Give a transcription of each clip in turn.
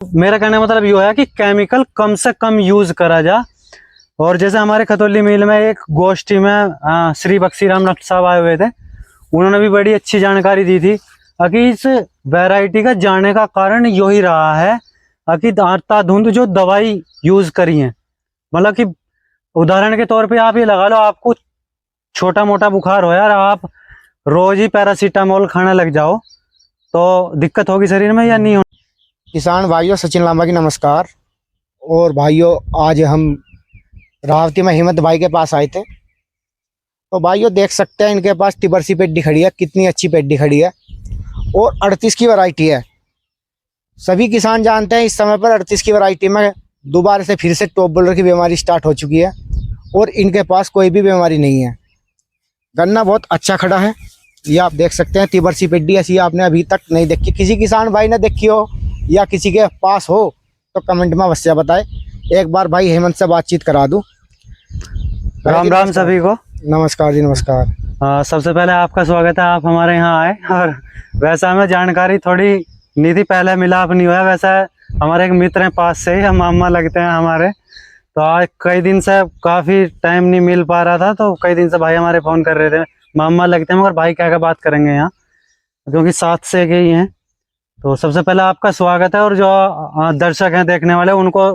मेरा कहने का मतलब ये है कि केमिकल कम से कम यूज करा जा। और जैसे हमारे खतौली मिल में एक गोष्ठी में श्री बक्सीराम नट साहब आए हुए थे, उन्होंने भी बड़ी अच्छी जानकारी दी थी कि इस वैरायटी का जाने का कारण यही रहा है कि अंधाधुंध जो दवाई यूज करी है, मतलब कि उदाहरण के तौर पे आप ये लगा लो, आपको छोटा मोटा बुखार हो यार, आप रोज ही पैरासीटामोल खाने लग जाओ तो दिक्कत होगी शरीर में या नहीं हो? किसान भाइयों, सचिन लांबा की नमस्कार। और भाइयों, आज हम रावती में हिम्मत भाई के पास आए थे। तो भाइयों देख सकते हैं इनके पास टिबरसी पेड्डी खड़ी है, कितनी अच्छी पेड्डी खड़ी है और 38 की वैरायटी है। सभी किसान जानते हैं इस समय पर 38 की वैरायटी में दोबारा से फिर से टॉप बोल्डर की बीमारी स्टार्ट हो चुकी है और इनके पास कोई भी बीमारी नहीं है। गन्ना बहुत अच्छा खड़ा है, ये आप देख सकते हैं। टिबरसी पेड्डी ऐसी आपने अभी तक नहीं देखी, किसी किसान भाई ने देखी हो या किसी के पास हो तो कमेंट में अवश्य बताए। एक बार भाई हेमंत से बातचीत करा दूं। राम राम सभी को। नमस्कार जी, नमस्कार। सबसे पहले आपका स्वागत है, आप हमारे यहाँ आए। और वैसे हमें जानकारी थोड़ी नहीं थी, पहले मिलाप नहीं हुआ। वैसे हमारे एक मित्र हैं पास से ही, हम मामा लगते हैं हमारे। तो आज कई दिन से काफ़ी टाइम नहीं मिल पा रहा था, तो कई दिन से भाई हमारे फ़ोन कर रहे थे। मामा लगते हैं मगर भाई क्या बात करेंगे यहाँ, क्योंकि साथ से के ही हैं। तो सबसे पहले आपका स्वागत है, और जो दर्शक हैं देखने वाले, उनको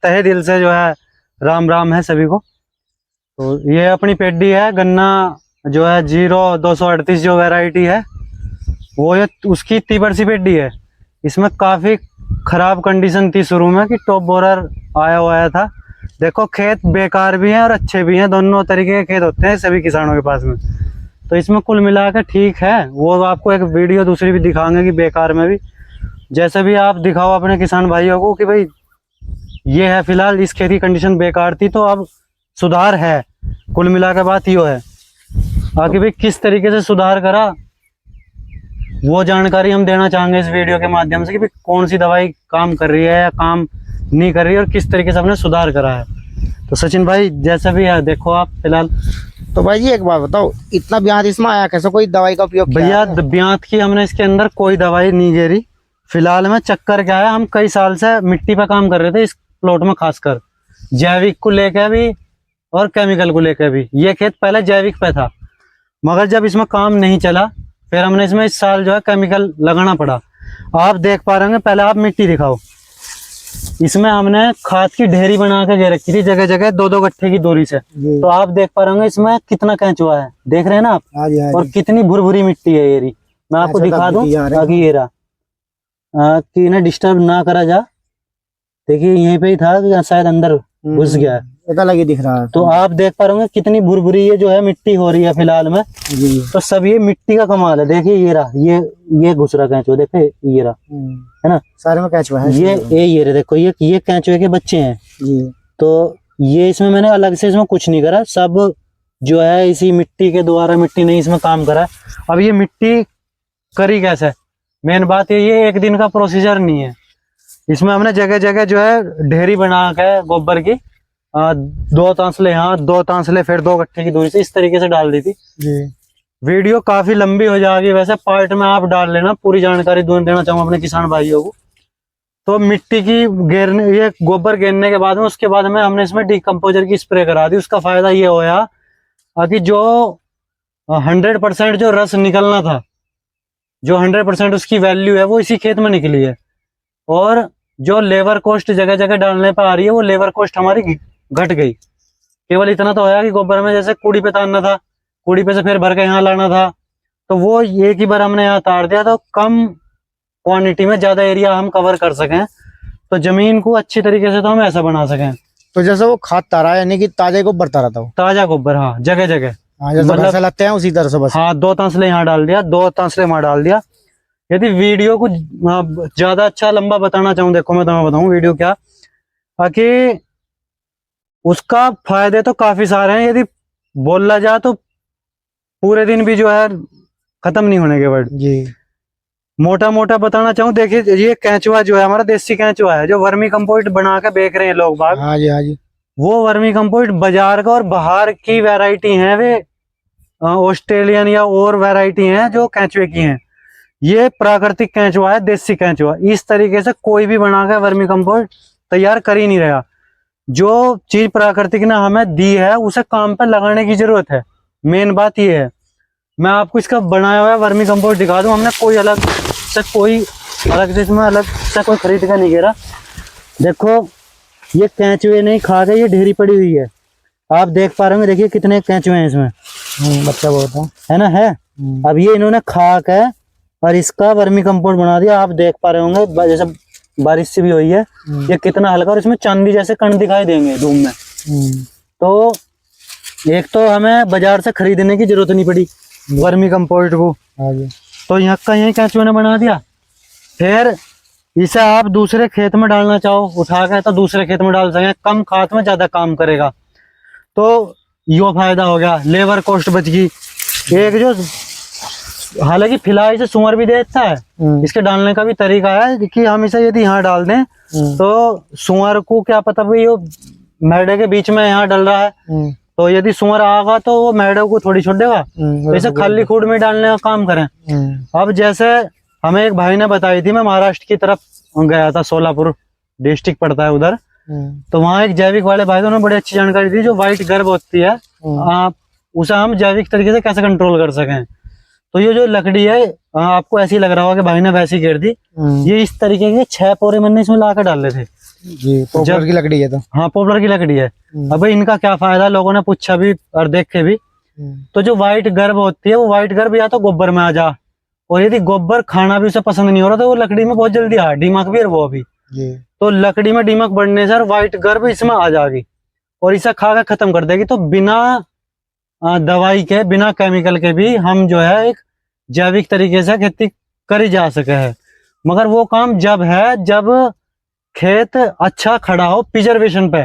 तहे दिल से जो है राम राम है सभी को। तो ये अपनी पेड्डी है, गन्ना जो है 0238 जो वैरायटी है वो ये उसकी टिबरसी पेड्डी है। इसमें काफ़ी ख़राब कंडीशन थी शुरू में कि टॉप बोरर आया हुआ था। देखो खेत बेकार भी हैं और अच्छे भी हैं, दोनों तरीके के खेत होते हैं सभी किसानों के पास में। तो इसमें कुल मिला कर ठीक है। वो आपको एक वीडियो दूसरी भी दिखाएंगे कि बेकार में भी, जैसे भी आप दिखाओ अपने किसान भाइयों को कि भाई ये है, फिलहाल इस खेत की कंडीशन बेकार थी तो अब सुधार है। कुल मिला कर बात यो है, बाकी भाई किस तरीके से सुधार करा वो जानकारी हम देना चाहेंगे इस वीडियो के माध्यम से कि भाई कौन सी दवाई काम कर रही है या काम नहीं कर रही है और किस तरीके से हमने सुधार करा है। तो सचिन भाई जैसा भी है देखो आप फिलहाल। तो भाई जी एक बात बताओ, इतना ब्याज इसमें आया कैसे? कोई दवाई का उपयोग किया भैया है? ब्यात की हमने इसके अंदर कोई दवाई नहीं गेरी। फिलहाल में चक्कर क्या है, हम कई साल से मिट्टी पे काम कर रहे थे इस प्लॉट में, खासकर जैविक को लेकर भी और केमिकल को लेकर भी। ये खेत पहले जैविक पे था, मगर जब इसमें काम नहीं चला फिर हमने इसमें इस साल जो है केमिकल लगाना पड़ा। आप देख पा रहे हैं, पहले आप मिट्टी दिखाओ। इसमें हमने खाद की ढेरी बना के दे रखी थी जगह जगह 2-2 गट्ठे की दूरी से। तो आप देख पा रहे होंगे इसमें कितना कैंचुआ है, देख रहे हैं ना आप? हाँ जी, हाँ और जी। कितनी भुरभुरी मिट्टी है ये। मैं आपको दिखा दूं ताकि ये रहा कि इन्हें डिस्टर्ब ना करा जा। देखिए यहीं पे ही था कि शायद अंदर घुस गया है, पता लगे दिख रहा है। तो आप देख पा रहे होंगे कितनी भुरभुरी ये जो है मिट्टी हो रही है फिलहाल में। जी। तो सब ये मिट्टी का कमाल है। देखिए ये रहा, ये घुस रहा कैंचुआ, देखो ये रहा, है ना? सारे में कैंचुआ है। ये रहे, देखो ये कैंचुए के बच्चे हैं जी। तो ये इसमें मैंने अलग से इसमें कुछ नहीं करा, सब जो है इसी मिट्टी के द्वारा, मिट्टी नहीं इसमें काम करा। अब ये मिट्टी करी कैसे, मेन बात ये एक दिन का प्रोसीजर नहीं है। इसमें हमने जगह जगह जो है ढेरी बना के गोबर की 2 तांसले यहाँ 2 तांसले फिर 2 गट्ठे की दूरी से इस तरीके से डाल दी थी। जी। वीडियो काफी लंबी हो जाएगी, वैसे पार्ट में आप डाल लेना, पूरी जानकारी देना चाहूंगा अपने किसान भाइयों को। तो मिट्टी की घेरने, ये गोबर घेरने के बाद में, उसके बाद में हमने इसमें डिकम्पोजर की स्प्रे करा दी। उसका फायदा ये होया कि जो 100% जो रस निकलना था, जो 100% उसकी वैल्यू है वो इसी खेत में निकली है। और जो लेबर कॉस्ट जगह जगह डालने पर आ रही है वो लेबर कॉस्ट हमारी घट गई। केवल इतना तो होया कि गोबर में जैसे कूड़ी पे तारना था, कूड़ी पे से फिर भर के यहाँ लाना था, तो वो एक ही बार हमने यहाँ तार दिया, तो कम क्वांटिटी में ज्यादा एरिया हम कवर कर सकें, तो जमीन को अच्छी तरीके से तो हम ऐसा बना सकें। तो जैसे वो खाद तारा यानी कि ताजे गोबर तारा था वो? ताजा गोबर, हाँ, जगह जगह। हाँ, जैसे मतलब भैंसे लगते हैं उसी तरह से बस। हाँ, 2 तांसले यहाँ डाल दिया, 2 तांसले वहां डाल दिया। यदि वीडियो को ज्यादा अच्छा लंबा बताना चाहूँ, देखो मैं तुम्हें बताऊं वीडियो क्या, ताकि उसका फायदे तो काफी सारे हैं। यदि बोला जाए तो पूरे दिन भी जो है खत्म नहीं होने के वर्ड। जी। मोटा मोटा बताना चाहूँ, देखिए ये कैंचुआ जो है हमारा देसी कैंचुआ है, जो वर्मी कंपोस्ट बना के बेच रहे हैं लोग बाग। हाँ जी, हाँ जी। वो वर्मी कंपोस्ट बाजार का और बाहर की वैरायटी है, वे ऑस्ट्रेलियन या और वैरायटी हैं जो कैंचुए की हैं। ये प्राकृतिक केंचुआ है, देसी केंचुआ। इस तरीके से कोई भी बना के वर्मी कंपोस्ट तैयार कर ही नहीं रहा। जो चीज प्राकृतिक ने हमें दी है उसे काम पे लगाने की जरूरत है, मेन बात ये है। मैं आपको इसका बनाया हुआ वर्मी कंपोस्ट दिखा दूं। हमने कोई अलग से इसमें अलग से कोई खरीद का नहीं गिरा। देखो ये केंचुए नहीं खा के ये ढेरी पड़ी हुई है, आप देख पा रहे होंगे। देखिए कितने केंचुए हैं इसमें, बच्चा बहुत है ना, है। अब ये इन्होंने खा के और इसका वर्मी कंपोस्ट बना दिया। आप देख पा रहे होंगे जैसे बारिश से भी हुई है, ये कितना हल्का, और इसमें चांदी जैसे कण दिखाई देंगे धूप में। तो एक तो हमें बाजार से खरीदने की जरूरत नहीं पड़ी वर्मी कंपोस्ट को, तो यहाँ का यही केंचुए ने बना दिया। फिर इसे आप दूसरे खेत में डालना चाहो उठा के तो दूसरे खेत में डाल सकें, कम खाद में ज्यादा काम करेगा। तो यो फायदा हो गया, लेबर कॉस्ट बच गई। एक जो हालांकि फिलहाल इसे सुअर भी देता है, इसके डालने का भी तरीका है कि हम इसे यदि यहाँ डाल दें तो सुअर को क्या पता भाई वो मैडे के बीच में यहाँ डल रहा है, तो यदि सुअर आगा तो वो मैडे को थोड़ी छोड़ देगा। तो इसे खाली खूड में डालने का काम करें। अब जैसे हमें एक भाई ने बताई थी, मैं महाराष्ट्र की तरफ गया था, सोलापुर डिस्ट्रिक्ट पड़ता है उधर, तो वहाँ एक जैविक वाले भाई थे, उन्होंने बड़ी अच्छी जानकारी दी। जो व्हाइट गर्भ होती है उसे हम जैविक तरीके से कैसे कंट्रोल कर सकें। तो ये जो लकड़ी है आपको ऐसी लग रहा होगा कि भाई ने वैसी घेर दी, ये इस तरीके के 6 पोरे मैंने इसमें ला कर डाले थे जी। पॉपुलर की लकड़ी है तो, हाँ पॉपुलर की लकड़ी है। अब इनका क्या फायदा, लोगों ने पूछा भी और देखे भी। तो जो व्हाइट गर्भ होती है वो व्हाइट गर्भ या तो गोबर में आ जा, और यदि गोबर खाना भी उसे पसंद नहीं हो रहा तो वो लकड़ी में बहुत जल्दी आ दीमक भी, और वो भी तो लकड़ी में दीमक बढ़ने से व्हाइट गर्भ इसमें आ जाएगी और इसे खा कर खत्म कर देगी। तो बिना दवाई के बिना केमिकल के भी हम जो है एक जैविक तरीके से खेती करी जा सके है। मगर वो काम जब है जब खेत अच्छा खड़ा हो प्रिजर्वेशन पे,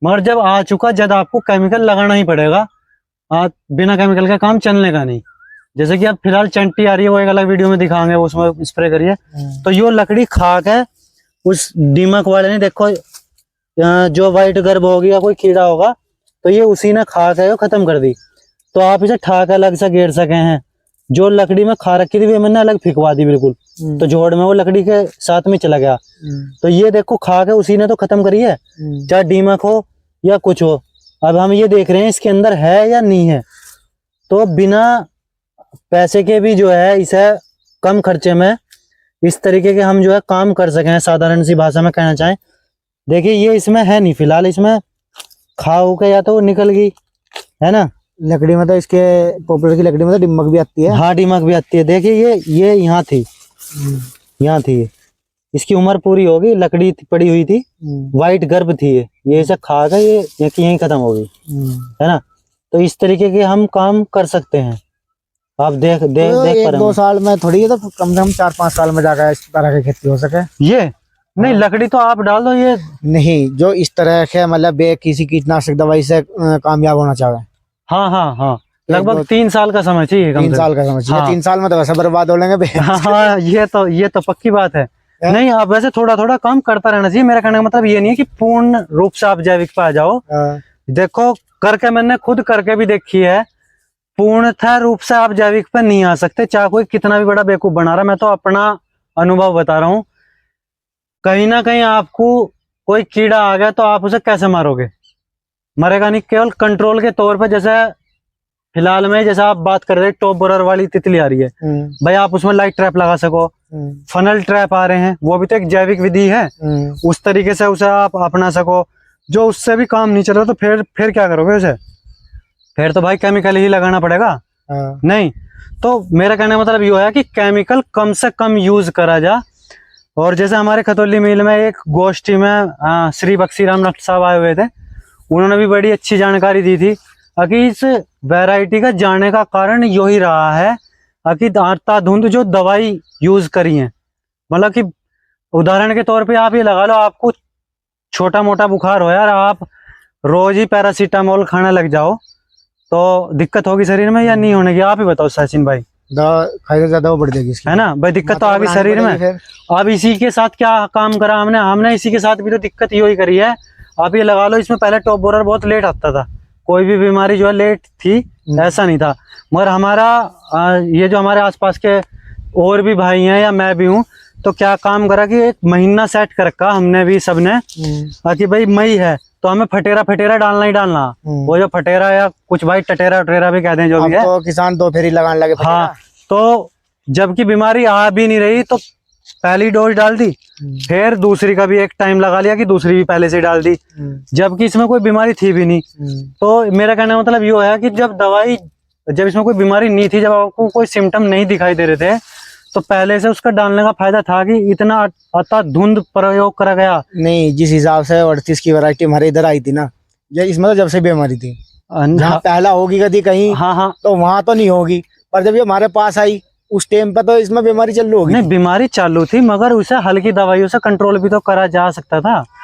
मगर जब आ चुका जब आपको केमिकल लगाना ही पड़ेगा। बिना केमिकल का काम चलने का नहीं। जैसे कि अब फिलहाल चंटी आ रही है, वो एक अलग वीडियो में दिखाएंगे, उसमें स्प्रे करिए। तो यो लकड़ी खा के उस दीमक वाले ने, देखो जो व्हाइट गर्भ होगी या कोई कीड़ा होगा तो ये उसी ने खा के खत्म कर दी। तो आप इसे ठाक अलग से घेर सके हैं। जो लकड़ी में खा रखी थी मैंने अलग फिकवा दी बिल्कुल, तो जोड़ में वो लकड़ी के साथ में चला गया। तो ये देखो खा के उसी ने तो खत्म करी है, चाहे दीमक हो या कुछ हो। अब हम ये देख रहे हैं इसके अंदर है या नहीं है। तो बिना पैसे के भी जो है इसे कम खर्चे में इस तरीके के हम जो है काम कर सके हैं, साधारण सी भाषा में कहना चाहें। देखिए ये इसमें है नहीं फिलहाल, इसमें खाओ के या तो वो निकल गई है ना। लकड़ी में तो इसके पॉपुलर की लकड़ी में तो दीमक भी आती है। हाँ दीमक भी आती है। देखिए ये यहाँ थी, यहाँ थी, इसकी उम्र पूरी होगी, लकड़ी पड़ी हुई थी, व्हाइट गर्भ थी, ये इसे खा कर ये यहीं खत्म हो गई है ना। तो इस तरीके के हम काम कर सकते हैं। आप देख तो पा रहे 1-2 साल में थोड़ी है, तो कम से कम 4-5 साल में जाकर इस तरह की खेती हो सके। ये नहीं लकड़ी तो आप डाल दो, ये नहीं जो इस तरह के मतलब किसी कीटनाशक दवाई से कामयाब होना चाहे। हाँ लगभग 3 साल का समय चाहिए, 3 साल का समय चाहिए। हाँ। 3 साल में तो वैसे बर्बाद हो लेंगे। हाँ ये तो पक्की बात है। नहीं आप वैसे थोड़ा थोड़ा काम करता रहना चाहिए। मेरा कहने का मतलब ये नहीं है कि पूर्ण रूप से आप जैविक पे आ जाओ। देखो करके मैंने खुद करके भी देखी है, पूर्णतः रूप से आप जैविक पे नहीं आ सकते, चाहे कोई कितना भी बड़ा बेवकूफ बना रहा। मैं तो अपना अनुभव बता रहा हूँ। कहीं ना कहीं आपको कोई कीड़ा आ गया तो आप उसे कैसे मारोगे, मरेगा नहीं। केवल कंट्रोल के तौर पे, जैसे फिलहाल में जैसे आप बात कर रहे हैं टॉप बोरर वाली तितली आ रही है, भाई आप उसमें लाइट ट्रैप लगा सको, फनल ट्रैप आ रहे हैं, वो भी तो एक जैविक विधि है। उस तरीके से उसे आप अपना सको। जो उससे भी काम नहीं चल रहा तो फिर क्या करोगे उसे, फिर तो भाई केमिकल ही लगाना पड़ेगा। नहीं तो मेरा कहने का मतलब ये है कि केमिकल कम से कम यूज करा जा। और जैसे हमारे खतौली मिल में एक गोष्ठी में श्री बक्सीराम डॉक्टर साहब आए हुए थे, उन्होंने भी बड़ी अच्छी जानकारी दी थी कि इस वैरायटी का जाने का कारण यही रहा है कि अंधाधुंध जो दवाई यूज करी है, मतलब कि उदाहरण के तौर पे आप ये लगा लो, आपको छोटा मोटा बुखार हो यार, आप रोज ही पैरासीटामोल खाने लग जाओ तो दिक्कत होगी शरीर में या नहीं होने की, आप ही बताओ सचिन भाई। दवा खाई ज्यादा वो बढ़ जाएगी इसकी, है ना भाई, दिक्कत तो आ गई शरीर में। अब इसी के साथ क्या काम करा हमने इसी के साथ भी तो दिक्कत यही करी है। आप ये लगा लो, इसमें पहले टॉप बोरर बहुत लेट आता था, कोई भी बीमारी जो है लेट थी, ऐसा नहीं था। मगर हमारा ये जो हमारे आसपास के और भी भाई हैं या मैं भी हूँ, तो क्या काम करा कि एक महीना सेट कर रखा हमने भी सबने कि भाई मई है तो हमें फटेरा फटेरा डालना ही डालना। वो जो फटेरा या कुछ भाई टटेरा टटेरा भी कहते हैं जो अब भी है। तो किसान दो फेरी लगाने लगे हाँ, तो जबकि बीमारी आ भी नहीं रही तो पहली डोज डाल दी, फिर दूसरी का भी एक टाइम लगा लिया कि दूसरी भी पहले से डाल दी, जबकि इसमें कोई बीमारी थी भी नहीं। तो मेरा कहने का मतलब ये है कि जब इसमें कोई बीमारी नहीं थी, जब आपको कोई सिम्टम नहीं दिखाई दे रहे थे, तो पहले से उसका डालने का फायदा था कि इतना अत्यधुंध प्रयोग करा गया। नहीं, जिस हिसाब से 38 की वैरायटी हमारे इधर आई थी ना, ये इसमें तो जब से बीमारी थी, जहाँ पहला होगी कभी कहीं हाँ तो वहां तो नहीं होगी, पर जब ये हमारे पास आई उस टाइम पे तो इसमें बीमारी चालू होगी। नहीं, बीमारी चालू थी मगर उसे हल्की दवाइयों से कंट्रोल भी तो करा जा सकता था।